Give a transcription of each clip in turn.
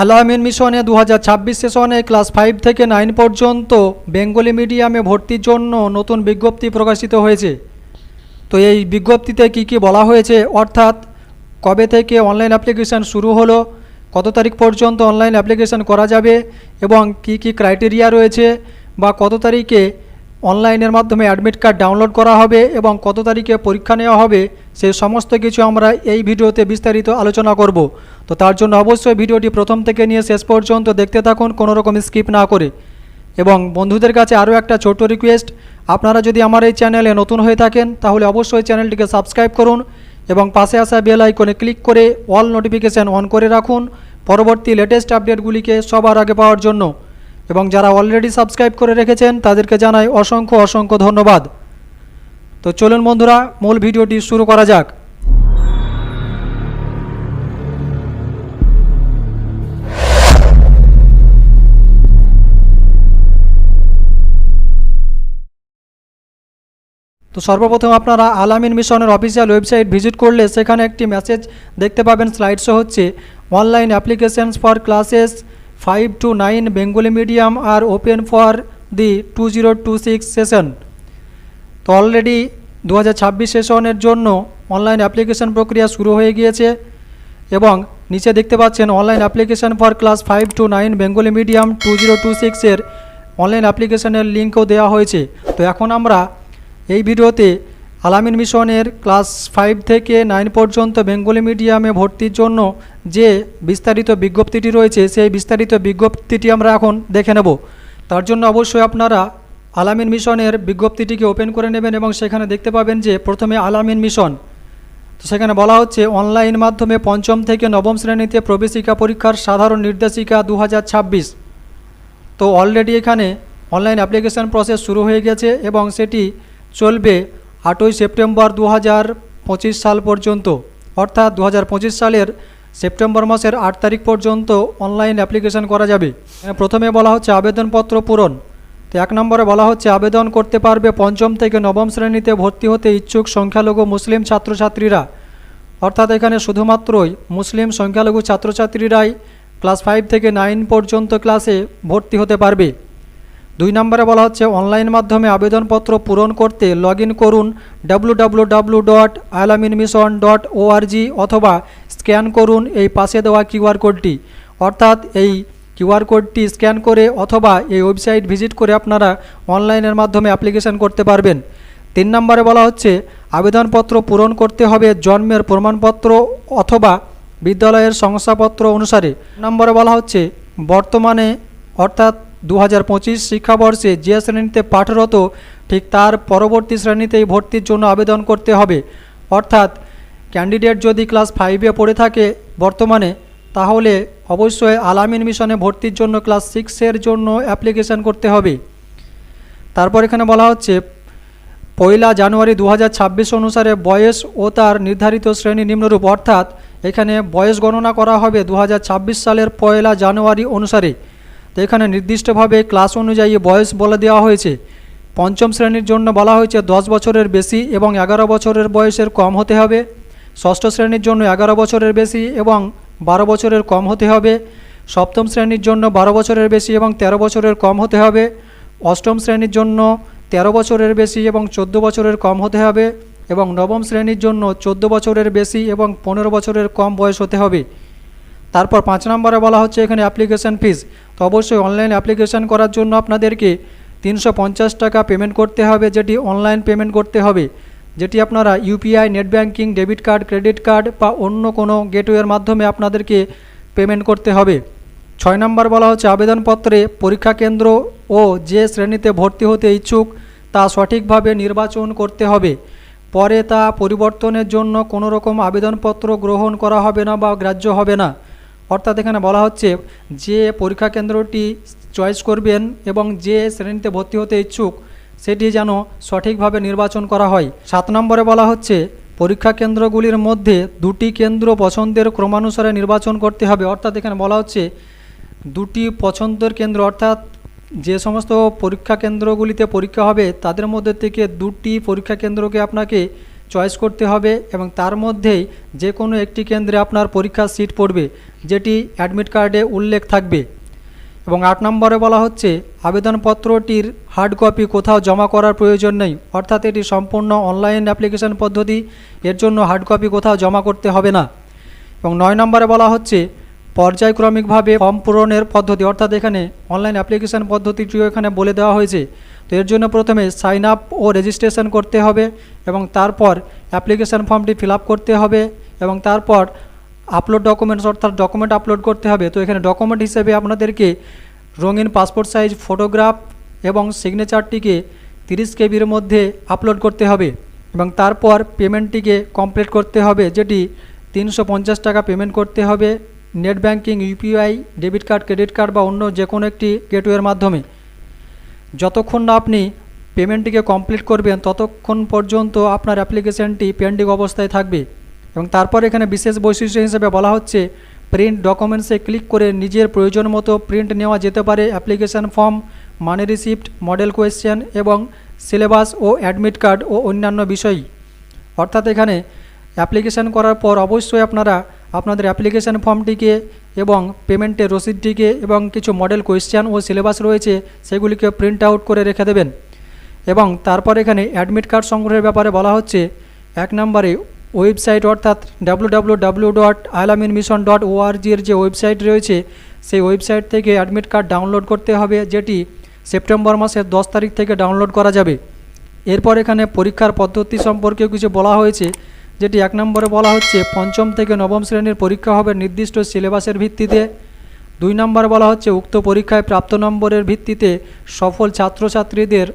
আল-আমিন মিশনে 2026 সেশনে ক্লাস 5 থেকে 9 পর্যন্ত বেঙ্গলি মিডিয়ামে ভর্তির জন্য নতুন বিজ্ঞপ্তি প্রকাশিত হয়েছে। তো এই বিজ্ঞপ্তিতে কি বলা হয়েছে, অর্থাৎ কবে থেকে অনলাইন অ্যাপ্লিকেশান শুরু হলো, কত তারিখ পর্যন্ত অনলাইন অ্যাপ্লিকেশান করা যাবে এবং কি ক্রাইটেরিয়া রয়েছে, বা কত তারিখে অনলাইনের মাধ্যমে অ্যাডমিট কার্ড ডাউনলোড করা হবে এবং কত তারিখে পরীক্ষা নেওয়া হবে, সেই সমস্ত কিছু আমরা এই ভিডিওতে বিস্তারিত আলোচনা করব। তো তার জন্য অবশ্যই ভিডিওটি প্রথম থেকে নিয়ে শেষ পর্যন্ত দেখতে থাকুন, কোনো রকম স্কিপ না করে। এবং বন্ধুদের কাছে আরও একটা ছোট্ট রিকোয়েস্ট, আপনারা যদি আমার এই চ্যানেলে নতুন হয়ে থাকেন তাহলে অবশ্যই চ্যানেলটিকে সাবস্ক্রাইব করুন এবং পাশে আসা বেল আইকনে ক্লিক করে অল নোটিফিকেশান অন করে রাখুন পরবর্তী লেটেস্ট আপডেটগুলিকে সবার আগে পাওয়ার জন্য। এবং যারা অলরেডি সাবস্ক্রাইব করে রেখেছেন তাদেরকে জানাই অসংখ্য ধন্যবাদ। তো চলুন বন্ধুরা, মূল ভিডিওটি শুরু করা যাক। তো সর্বপ্রথম আপনারা আল-আমিন মিশনের অফিসিয়াল ওয়েবসাইট ভিজিট করলে সেখানে একটি মেসেজ দেখতে পাবেন, স্লাইড শো হচ্ছে, online applications for classes 5 to 9 Bengali medium আর ওপেন ফর দি 2026 সেশন। তো অলরেডি 2026 সেশনের জন্য অনলাইন অ্যাপ্লিকেশন প্রক্রিয়া শুরু হয়ে গিয়েছে এবং নিচে দেখতে পাচ্ছেন online application for class 5 to 9 Bengali medium 2026 এর অনলাইন অ্যাপ্লিকেশনের লিঙ্কও দেওয়া হয়েছে। তো এখন আমরা এই ভিডিওতে আল-আমিন মিশনের ক্লাস 5 থেকে 9 পর্যন্ত বেঙ্গলি মিডিয়ামে ভর্তির জন্য যে বিস্তারিত বিজ্ঞপ্তিটি রয়েছে সেই বিস্তারিত বিজ্ঞপ্তিটি আমরা এখন দেখে নেব। তার জন্য অবশ্যই আপনারা আল-আমিন মিশনের বিজ্ঞপ্তিটিকে ওপেন করে নেবেন এবং সেখানে দেখতে পাবেন যে প্রথমে আল-আমিন মিশন। তো সেখানে বলা হচ্ছে অনলাইন মাধ্যমে পঞ্চম থেকে নবম শ্রেণীতে প্রবেশিকা পরীক্ষার সাধারণ নির্দেশিকা 2026। তো অলরেডি এখানে অনলাইন অ্যাপ্লিকেশান প্রসেস শুরু হয়ে গেছে এবং সেটি চলবে 8ই সেপ্টেম্বর 2025 সাল পর্যন্ত, অর্থাৎ 2025 সালের সেপ্টেম্বর মাসের 8 তারিখ পর্যন্ত অনলাইন অ্যাপ্লিকেশান করা যাবে। প্রথমে বলা হচ্ছে আবেদনপত্র পূরণ। তো 1 নম্বরে বলা হচ্ছে আবেদন করতে পারবে পঞ্চম থেকে নবম শ্রেণীতে ভর্তি হতে ইচ্ছুক সংখ্যালঘু মুসলিম ছাত্রছাত্রীরা, অর্থাৎ এখানে শুধুমাত্রই মুসলিম সংখ্যালঘু ছাত্রছাত্রীরাই ক্লাস 5 থেকে 9 পর্যন্ত ক্লাসে ভর্তি হতে পারবে। 2 নম্বরে বলা হচ্ছে অনলাইন মাধ্যমে আবেদনপত্র পূরণ করতে লগ ইন করুন www.alaminmission.org অথবা স্ক্যান করুন এই পাশে দেওয়া কিউআর কোডটি, অর্থাৎ এই কিউআর কোডটি স্ক্যান করে অথবা এই ওয়েবসাইট ভিজিট করে আপনারা অনলাইনের মাধ্যমে অ্যাপ্লিকেশন করতে পারবেন। 3 নম্বরে বলা হচ্ছে আবেদনপত্র পূরণ করতে হবে জন্মের প্রমাণপত্র অথবা বিদ্যালয়ের শংসাপত্র অনুসারে। নম্বরে বলা হচ্ছে বর্তমানে অর্থাৎ 2025 শিক্ষাবর্ষে যে শ্রেণীতে পাঠরত ঠিক তার পরবর্তী শ্রেণীতেই ভর্তির জন্য আবেদন করতে হবে, অর্থাৎ ক্যান্ডিডেট যদি ক্লাস 5-এ পড়ে থাকে বর্তমানে, তাহলে অবশ্যই আল-আমিন মিশনে ভর্তির জন্য ক্লাস 6-এর জন্য অ্যাপ্লিকেশান করতে হবে। তারপর এখানে বলা হচ্ছে 1 জানুয়ারি 2026 অনুসারে বয়স ও তার নির্ধারিত শ্রেণী নিম্নরূপ, অর্থাৎ এখানে বয়স গণনা করা হবে 2026 সালের 1 জানুয়ারি অনুসারে। তো এখানে নির্দিষ্টভাবে ক্লাস অনুযায়ী বয়স বলে দেওয়া হয়েছে। পঞ্চম শ্রেণীর জন্য বলা হয়েছে 10 বছরের বেশি এবং 11 বছরের বয়সের কম হতে হবে। ষষ্ঠ শ্রেণীর জন্য 11 বছরের বেশি এবং 12 বছরের কম হতে হবে। সপ্তম শ্রেণীর জন্য 12 বছরের বেশি এবং 13 বছরের কম হতে হবে। অষ্টম শ্রেণীর জন্য 13 বছরের বেশি এবং 14 বছরের কম হতে হবে এবং নবম শ্রেণীর জন্য 14 বছরের বেশি এবং 15 বছরের কম বয়স হতে হবে। তারপর 5 নম্বরে বলা হচ্ছে এখানে অ্যাপ্লিকেশান ফিস। তো অবশ্যই অনলাইন অ্যাপ্লিকেশান করার জন্য আপনাদেরকে 350 টাকা পেমেন্ট করতে হবে, যেটি অনলাইন পেমেন্ট করতে হবে, যেটি আপনারা UPI, net banking, debit card, credit card বা অন্য কোনো গেটওয়ের মাধ্যমে আপনাদেরকে পেমেন্ট করতে হবে। 6 নম্বর বলা হচ্ছে আবেদনপত্রে পরীক্ষা কেন্দ্র ও যে শ্রেণীতে ভর্তি হতে ইচ্ছুক তা সঠিকভাবে নির্বাচন করতে হবে, পরে তা পরিবর্তনের জন্য কোনো রকম আবেদনপত্র গ্রহণ করা হবে না বা গ্রাহ্য হবে না। অর্থাৎ এখানে বলা হচ্ছে যে পরীক্ষা কেন্দ্রটি চয়েস করবেন এবং যে শ্রেণীতে ভর্তি হতে ইচ্ছুক সেটি যেন সঠিকভাবে নির্বাচন করা হয়। 7 নম্বরে বলা হচ্ছে পরীক্ষা কেন্দ্রগুলির মধ্যে 2টি কেন্দ্র পছন্দের ক্রমানুসারে নির্বাচন করতে হবে, অর্থাৎ এখানে বলা হচ্ছে 2টি পছন্দের কেন্দ্র, অর্থাৎ যে সমস্ত পরীক্ষা কেন্দ্রগুলিতে পরীক্ষা হবে তাদের মধ্যে থেকে 2টি পরীক্ষা কেন্দ্রকে আপনাকে চয়েস করতে হবে এবং তার মধ্যেই যে কোনো একটি কেন্দ্রে আপনার পরীক্ষার সিট পড়বে, যেটি অ্যাডমিট কার্ডে উল্লেখ থাকবে। এবং 8 নম্বরে বলা হচ্ছে আবেদনপত্রটির হার্ড কপি কোথাও জমা করার প্রয়োজন নেই, অর্থাৎ এটি সম্পূর্ণ অনলাইন অ্যাপ্লিকেশন পদ্ধতি, এর জন্য হার্ড কপি কোথাও জমা করতে হবে না। এবং 9 নম্বরে বলা হচ্ছে পর্যায়ক্রমিকভাবে ফর্ম পূরণের পদ্ধতি, অর্থাৎ এখানে অনলাইন অ্যাপ্লিকেশন পদ্ধতিটিও এখানে বলে দেওয়া হয়েছে। তো এর জন্য প্রথমে সাইন আপ ও রেজিস্ট্রেশন করতে হবে এবং তারপর অ্যাপ্লিকেশন ফর্মটি ফিল আপ করতে হবে এবং তারপর আপলোড ডকুমেন্টস, অর্থাৎ ডকুমেন্ট আপলোড করতে হবে। তো এখানে ডকুমেন্ট হিসেবে আপনাদেরকে রঙিন পাসপোর্ট সাইজ ফটোগ্রাফ এবং সিগনেচারটিকে 30 কেবির মধ্যে আপলোড করতে হবে এবং তারপর পেমেন্টটিকে কমপ্লিট করতে হবে, যেটি 350 টাকা পেমেন্ট করতে হবে net banking, UPI, debit card, credit card বা অন্য যে কোনো একটি গেটওয়ের মাধ্যমে। যতক্ষণ না আপনি পেমেন্টটিকে কমপ্লিট করবেন ততক্ষণ পর্যন্ত আপনার অ্যাপ্লিকেশনটি পেন্ডিং অবস্থায় থাকবে। এবং তারপর এখানে বিশেষ বৈশিষ্ট্য হিসেবে বলা হচ্ছে প্রিন্ট ডকুমেন্টসে ক্লিক করে নিজের প্রয়োজন মতো প্রিন্ট নেওয়া যেতে পারে অ্যাপ্লিকেশন ফর্ম, মানি রিসিপ্ট, মডেল কোয়েশ্চেন এবং সিলেবাস ও অ্যাডমিট কার্ড ও অন্যান্য বিষয়। অর্থাৎ এখানে অ্যাপ্লিকেশন করার পর অবশ্যই আপনারা আপনাদের অ্যাপ্লিকেশন ফর্মটিকে এবং পেমেন্টের রসিদটিকে এবং কিছু মডেল কোয়েশ্চেন ও সিলেবাস রয়েছে সেগুলিকে প্রিন্ট আউট করে রেখে দেবেন। এবং তারপর এখানে অ্যাডমিট কার্ড সংগ্রহের ব্যাপারে বলা হচ্ছে 1 নম্বরে ওয়েবসাইট অর্থাৎ www.alaminmission.org এর যে ওয়েবসাইট রয়েছে সেই ওয়েবসাইট থেকে অ্যাডমিট কার্ড ডাউনলোড করতে হবে, যেটি সেপ্টেম্বর মাসের 10 তারিখ থেকে ডাউনলোড করা যাবে। এরপর এখানে পরীক্ষার পদ্ধতি সম্পর্কেও কিছু বলা হয়েছে, যেটি 1 নম্বরে বলা হচ্ছে 5ম থেকে 9ম শ্রেণীর পরীক্ষা হবে নির্দিষ্ট সিলেবাসের ভিত্তিতে। 2 নম্বরে বলা হচ্ছে উক্ত পরীক্ষায় প্রাপ্ত নম্বরের ভিত্তিতে সফল ছাত্রছাত্রীদের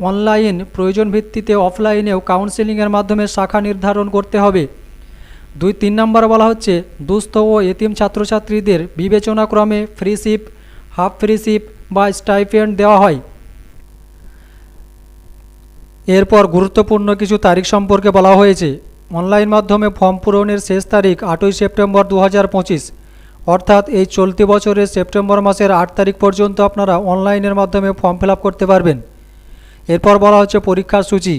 অনলাইন প্রয়োজন ভিত্তিতে অফলাইনেও কাউন্সেলিংয়ের মাধ্যমে শাখা নির্ধারণ করতে হবে। 3 নম্বরে বলা হচ্ছে দুস্থ ও এতিম ছাত্রছাত্রীদের বিবেচনাক্রমে ফ্রিশিপ, হাফ ফ্রিশিপ বা স্টাইপেন্ড দেওয়া হয়। এরপর গুরুত্বপূর্ণ কিছু তারিখ সম্পর্কে বলা হয়েছে। অনলাইন মাধ্যমে ফর্ম পূরণের শেষ তারিখ 8ই সেপ্টেম্বর 2025, অর্থাৎ এই চলতি বছরের সেপ্টেম্বর মাসের 8 তারিখ পর্যন্ত আপনারা অনলাইনের মাধ্যমে ফর্ম ফিল আপ করতে পারবেন। এরপর বলা হচ্ছে পরীক্ষার সূচি।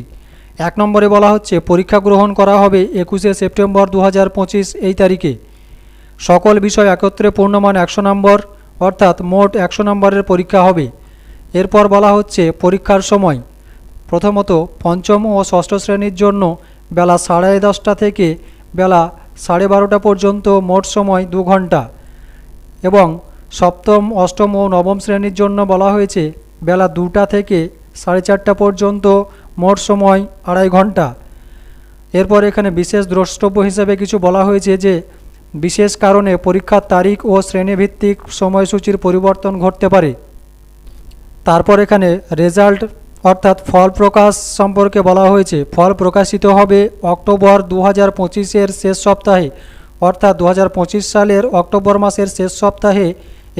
1 নম্বরে বলা হচ্ছে পরীক্ষা গ্রহণ করা হবে 21শে সেপ্টেম্বর 2025 এই তারিখে। সকল বিষয় একত্রে পূর্ণমান 100 নম্বর, অর্থাৎ মোট 100 নম্বরের পরীক্ষা হবে। এরপর বলা হচ্ছে পরীক্ষার সময়। প্রথমত 5ম ও 6ষ্ঠ শ্রেণীর জন্য বেলা 10:30 থেকে বেলা 12:30 পর্যন্ত মোট সময় 2 ঘন্টা এবং 7ম, 8ম ও 9ম শ্রেণীর জন্য বলা হয়েছে বেলা 2টা থেকে 4:30 পর্যন্ত মোট সময় 2.5 ঘন্টা। এরপর এখানে বিশেষ দ্রষ্টব্য হিসেবে কিছু বলা হয়েছে যে বিশেষ কারণে পরীক্ষার তারিখ ও শ্রেণীভিত্তিক সময়সূচির পরিবর্তন ঘটতে পারে। তারপর এখানে রেজাল্ট অর্থাৎ ফল প্রকাশ সম্পর্কে বলা হয়েছে। ফল প্রকাশিত হবে অক্টোবর 2025-এর শেষ সপ্তাহে, অর্থাৎ 2025 সালের অক্টোবর মাসের শেষ সপ্তাহে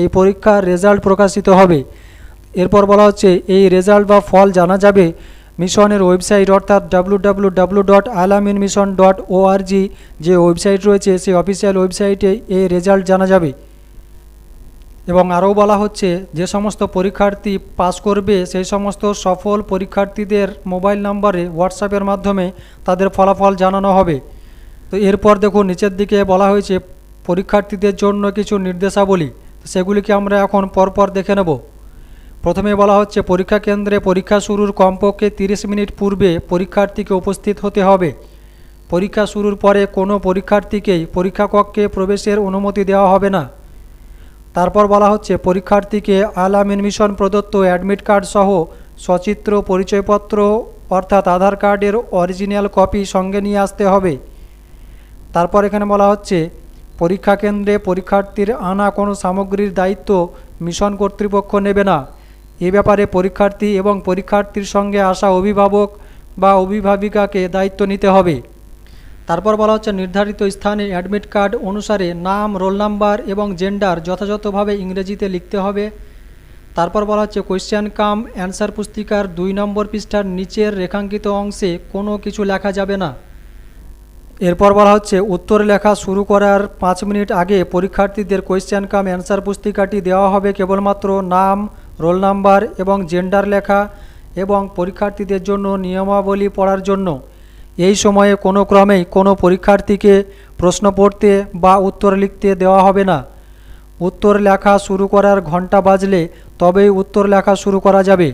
এই পরীক্ষার রেজাল্ট প্রকাশিত হবে। এরপর বলা হচ্ছে এই রেজাল্ট বা ফল জানা যাবে মিশনের ওয়েবসাইট অর্থাৎ www.alaminmission.org যে ওয়েবসাইট রয়েছে সেই অফিসিয়াল ওয়েবসাইটে এই রেজাল্ট জানা যাবে। এবং আরও বলা হচ্ছে যে সমস্ত পরীক্ষার্থী পাস করবে সেই সমস্ত সফল পরীক্ষার্থীদের মোবাইল নম্বরে হোয়াটসঅ্যাপের মাধ্যমে তাদের ফলাফল জানানো হবে। তো এরপর দেখুন নিচের দিকে বলা হয়েছে পরীক্ষার্থীদের জন্য কিছু নির্দেশাবলী, সেগুলিকে আমরা এখন পরপর দেখে নেব। প্রথমে বলা হচ্ছে পরীক্ষা কেন্দ্রে পরীক্ষা শুরুর কমপক্ষে 30 মিনিট পূর্বে পরীক্ষার্থীকে উপস্থিত হতে হবে। পরীক্ষা শুরুর পরে কোনো পরীক্ষার্থীকেই পরীক্ষা কক্ষে প্রবেশের অনুমতি দেওয়া হবে না। তারপর বলা হচ্ছে পরীক্ষার্থীকে আল-আমিন মিশন প্রদত্ত অ্যাডমিট কার্ড সহ সচিত্র পরিচয়পত্র অর্থাৎ আধার কার্ডের অরিজিনাল কপি সঙ্গে নিয়ে আসতে হবে। তারপর এখানে বলা হচ্ছে পরীক্ষা কেন্দ্রে পরীক্ষার্থীর আনা কোনো সামগ্রীর দায়িত্ব মিশন কর্তৃপক্ষ নেবে না। এ ব্যাপারে পরীক্ষার্থী এবং পরীক্ষার্থীর সঙ্গে আসা অভিভাবক বা অভিভাবিকাকে দায়িত্ব নিতে হবে। তারপর বলা হচ্ছে নির্ধারিত স্থানে অ্যাডমিট কার্ড অনুসারে নাম, রোল নাম্বার এবং জেন্ডার যথাযথভাবে ইংরেজিতে লিখতে হবে। তারপর বলা হচ্ছে কোয়েশ্চেন কাম অ্যান্সার পুস্তিকার 2 নম্বর পৃষ্ঠার নিচের রেখাঙ্কিত অংশে কোনো কিছু লেখা যাবে না। এরপর বলা হচ্ছে উত্তর লেখা শুরু করার 5 মিনিট আগে পরীক্ষার্থীদের কোয়েশ্চেন কাম অ্যান্সার পুস্তিকাটি দেওয়া হবে কেবলমাত্র নাম, রোল নাম্বার এবং জেন্ডার লেখা এবং পরীক্ষার্থীদের জন্য নিয়মাবলী পড়ার জন্য। এই সময়ে কোনো ক্রমেই কোনো পরীক্ষার্থীকে প্রশ্ন পড়তে বা উত্তর লিখতে দেওয়া হবে না। উত্তর লেখা শুরু করার ঘন্টা বাজলে তবেই উত্তর লেখা শুরু করা যাবে।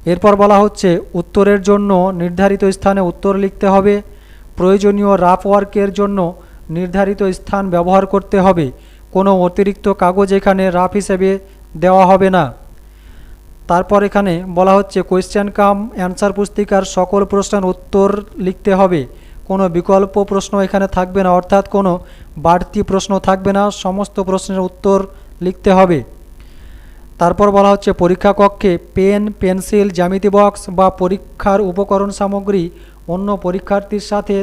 এরপর বলা হচ্ছে উত্তরের জন্য নির্ধারিত স্থানে উত্তর লিখতে হবে। প্রয়োজনীয় রাফ ওয়ার্কের জন্য নির্ধারিত স্থান ব্যবহার করতে হবে। কোনো অতিরিক্ত কাগজ এখানে রাফ হিসেবে দেওয়া হবে না। তারপর এখানে বলা হচ্ছে কোয়েশ্চেন কাম অ্যান্সার পুস্তিকার সকল প্রশ্নের উত্তর লিখতে হবে। কোনো বিকল্প প্রশ্ন এখানে থাকবে না, অর্থাৎ কোনো বাড়তি প্রশ্ন থাকবে না, সমস্ত প্রশ্নের উত্তর লিখতে হবে। তারপর বলা হচ্ছে পরীক্ষা কক্ষে পেন, পেন্সিল, জ্যামিতি বক্স বা পরীক্ষার উপকরণ সামগ্রী অন্য পরীক্ষার্থীর সাথে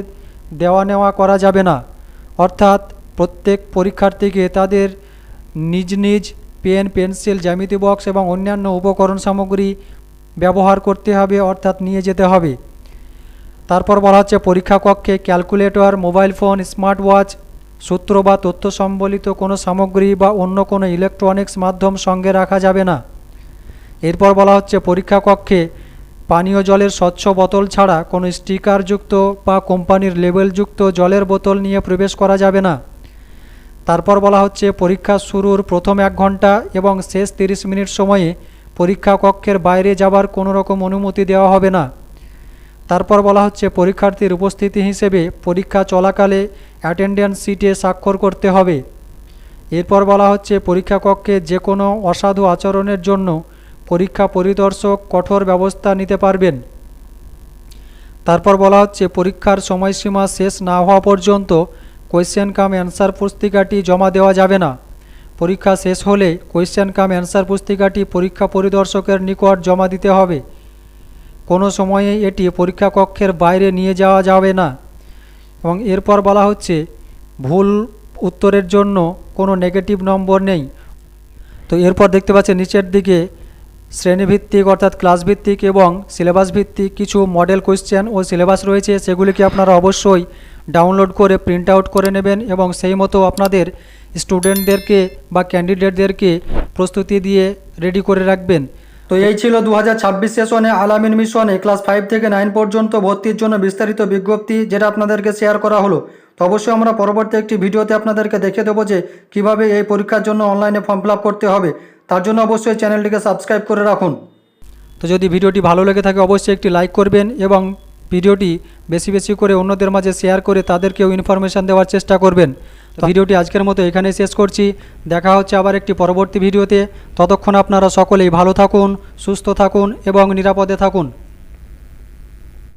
দেওয়া নেওয়া করা যাবে না। অর্থাৎ প্রত্যেক পরীক্ষার্থীকে তাদের নিজ নিজ পেন, পেন্সিল, জ্যামিতি বক্স এবং অন্যান্য উপকরণ সামগ্রী ব্যবহার করতে হবে, অর্থাৎ নিয়ে যেতে হবে। তারপর বলা হচ্ছে পরীক্ষা কক্ষে calculator, mobile phone, smart watch, সূত্র বা তথ্য সম্বলিত কোনো সামগ্রী বা অন্য কোনো ইলেকট্রনিক্স মাধ্যম সঙ্গে রাখা যাবে না। এরপর বলা হচ্ছে পরীক্ষা কক্ষে পানীয় জলের স্বচ্ছ বোতল ছাড়া কোনো স্টিকারযুক্ত বা কোম্পানির লেবেলযুক্ত জলের বোতল নিয়ে প্রবেশ করা যাবে না। তারপর বলা হচ্ছে পরীক্ষা শুরুর প্রথম 1 ঘন্টা এবং শেষ 30 মিনিট সময়ে পরীক্ষা কক্ষের বাইরে যাবার কোনো রকম অনুমতি দেওয়া হবে না। তারপর বলা হচ্ছে পরীক্ষার্থীর উপস্থিতি হিসেবে পরীক্ষা চলাকালে অ্যাটেন্ডেন্স শিটে স্বাক্ষর করতে হবে। এরপর বলা হচ্ছে পরীক্ষা কক্ষে যে কোনো অসাধু আচরণের জন্য পরীক্ষা পরিদর্শক কঠোর ব্যবস্থা নিতে পারবেন। তারপর বলা হচ্ছে পরীক্ষার সময়সীমা শেষ না হওয়া পর্যন্ত কোয়েশ্চেন কাম অ্যান্সার পুস্তিকাটি জমা দেওয়া যাবে না। পরীক্ষা শেষ হলে কোয়েশ্চেন কাম অ্যান্সার পুস্তিকাটি পরীক্ষা পরিদর্শকের নিকট জমা দিতে হবে। কোনো সময়েই এটি পরীক্ষা কক্ষের বাইরে নিয়ে যাওয়া যাবে না। এবং এরপর বলা হচ্ছে ভুল উত্তরের জন্য কোনো নেগেটিভ নম্বর নেই। তো এরপর দেখতে পাচ্ছেন নিচের দিকে শ্রেণীভিত্তিক অর্থাৎ ক্লাস ভিত্তিক এবং সিলেবাস ভিত্তিক কিছু মডেল কোয়েশ্চেন ও সিলেবাস রয়েছে, সেগুলিকে আপনারা অবশ্যই ডাউনলোড করে প্রিন্ট আউট করে নেবেন এবং সেই মতো আপনাদের স্টুডেন্টদেরকে বা ক্যান্ডিডেটদেরকে প্রস্তুতি দিয়ে রেডি করে রাখবেন। তো এই ছিল 2026 সেশনে আল-আমিন মিশনে ক্লাস 5 থেকে 9 পর্যন্ত ভর্তির জন্য বিস্তারিত বিজ্ঞপ্তি, যেটা আপনাদেরকে শেয়ার করা হলো। তো অবশ্যই আমরা পরবর্তী একটি ভিডিওতে আপনাদেরকে দেখিয়ে দেবো যে কীভাবে এই পরীক্ষার জন্য অনলাইনে ফর্ম ফিল আপ করতে হবে। তার জন্য অবশ্যই চ্যানেলটিকে সাবস্ক্রাইব করে রাখুন। তো যদি ভিডিওটি ভালো লেগে থাকে অবশ্যই একটি লাইক করবেন এবং ভিডিওটি বেশি বেশি করে অন্যদের মাঝে শেয়ার করে তাদেরকেও ইনফরমেশান দেওয়ার চেষ্টা করবেন। তো ভিডিওটি আজকের মতো এখানেই শেষ করছি। দেখা হচ্ছে আবার একটি পরবর্তী ভিডিওতে। ততক্ষণ আপনারা সকলেই ভালো থাকুন, সুস্থ থাকুন এবং নিরাপদে থাকুন।